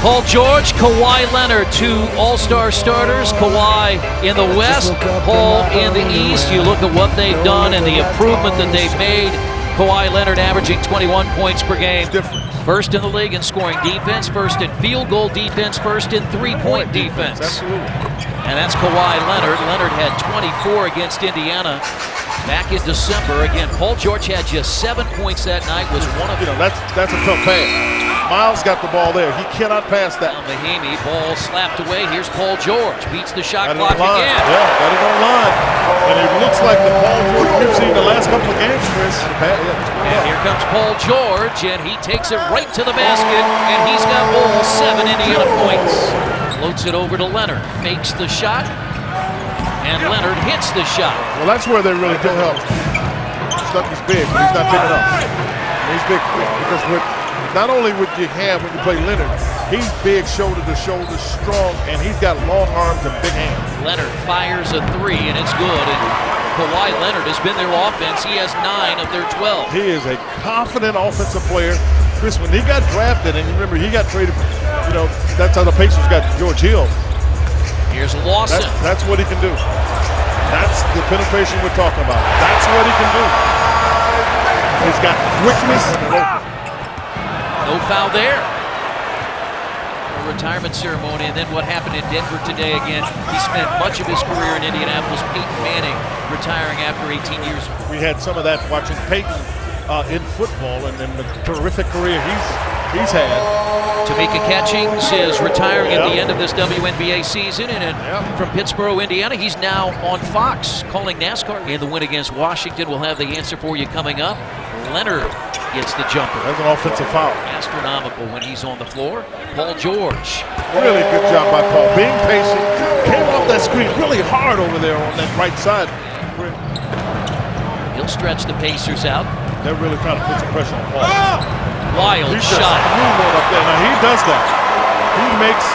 Paul George, Kawhi Leonard, two all-star starters. Kawhi in the West, Paul in the East. You look at what they've done and the improvement that they've made. Kawhi Leonard averaging 21 points per game. First in the league in scoring defense, first in field goal defense, first in three-point defense. Absolutely. And that's Kawhi Leonard. Leonard had 24 against Indiana back in December. Again, Paul George had just 7 points that night, was one of them. That's a tough pass. Miles got the ball there. He cannot pass that. Mahimi, ball slapped away. Here's Paul George. Beats the shot clock again. Yeah, got it on line. And it looks like the Paul George we've seen the last couple of games, Chris. And here comes Paul George, and he takes it right to the basket, and he's got all 7 Indiana points. Floats it over to Leonard. Fakes the shot, and Leonard hits the shot. Well, that's where they really do help. Stuff is big, but he's not picking up. He's big because not only would you have when you play Leonard, he's big, shoulder to shoulder, strong, and he's got long arms and big hands. Leonard fires a 3, and it's good. And Kawhi Leonard has been their offense. He has 9 of their 12. He is a confident offensive player. Chris, when he got drafted, and you remember he got traded, that's how the Pacers got George Hill. Here's Lawson. That's what he can do. That's the penetration we're talking about. That's what he can do. He's got quickness. No foul there. A retirement ceremony, and then what happened in Denver today again. He spent much of his career in Indianapolis. Peyton Manning retiring after 18 years. We had some of that watching Peyton in football and the terrific career he's had. Tamika Catchings is retiring at the end of this WNBA season, and from Pittsburgh, Indiana, he's now on Fox calling NASCAR. In the win against Washington, we'll have the answer for you coming up. Leonard gets the jumper. That's an offensive foul. Astronomical when he's on the floor. Paul George. Really good job by Paul. Being patient. Came off that screen really hard over there on that right side. He'll stretch the Pacers out. They're really trying to put some pressure on Paul. Wild shot. Up there. Now he does that. He makes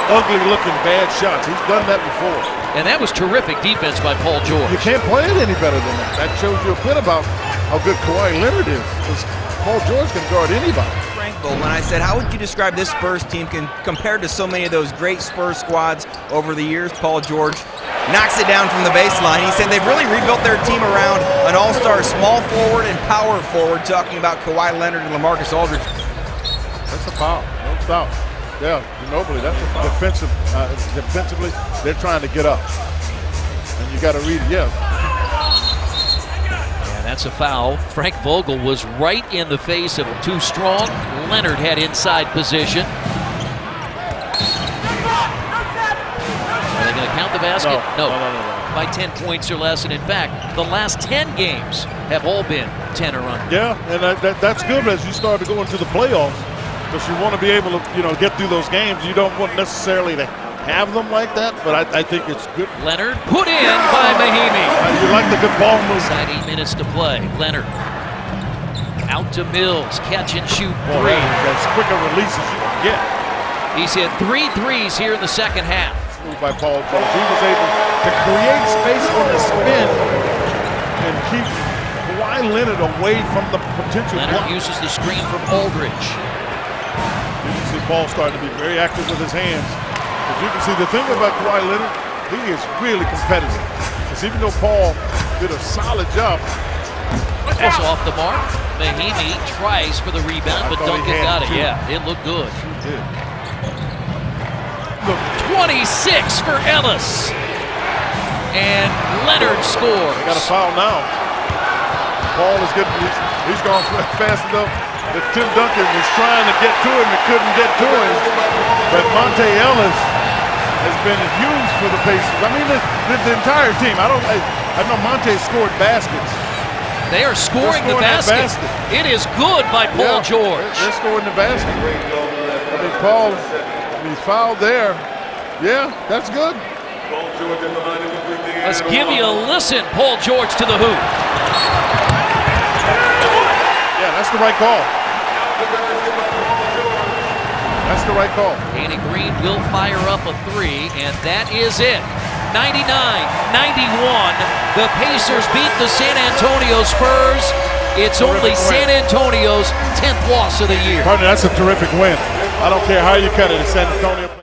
ugly looking bad shots. He's done that before. And that was terrific defense by Paul George. You can't play it any better than that. That shows you a bit about how good Kawhi Leonard is. Because Paul George can guard anybody. When I said, how would you describe this Spurs team compared to so many of those great Spurs squads over the years? Paul George knocks it down from the baseline. He said they've really rebuilt their team around an all-star small forward and power forward, talking about Kawhi Leonard and LaMarcus Aldridge. That's a foul, no doubt. Yeah, nobly. That's a foul. Defensively, they're trying to get up. And you got to read it, That's a foul. Frank Vogel was right in the face of too strong. Leonard had inside position. Are they going to count the basket? No. By 10 points or less. And in fact, the last 10 games have all been 10 or under. Yeah, and that's good as you start to go into the playoffs. Because you want to be able to, get through those games. You don't want necessarily to have them like that, but I think it's good. Leonard put in by Mahimi. You like the good ball move. Inside 8 minutes to play. Leonard out to Mills, catch and shoot 3. As quicker releases you can get. He's hit 3 threes here in the second half. By Paul George, he was able to create space on the spin and keep Kawhi Leonard away from the potential. Leonard uses the screen from Aldridge. You can see Paul starting to be very active with his hands. But you can see the thing about Kawhi Leonard, he is really competitive. Because even though Paul did a solid job. Also off the mark. Mahimi tries for the rebound, but Duncan got it. Yeah, it looked good. He did. 26 for Ellis. And Leonard scores. They got a foul now. Paul is getting, he's gone fast enough that Tim Duncan was trying to get to him and couldn't get to him. But Monte Ellis has been used for the Pacers. I mean, the entire team. I know Monte scored baskets. They are scoring the basket. It is good by Paul George. They're scoring the basket. I think Paul, he's fouled there. Yeah, that's good. Let's give you a listen. Paul George to the hoop. Yeah, that's the right call. That's the right call. Danny Green will fire up a 3, and that is it. 99-91. The Pacers beat the San Antonio Spurs. It's only San Antonio's 10th loss of the year. Partner, that's a terrific win. I don't care how you cut it. It's San Antonio.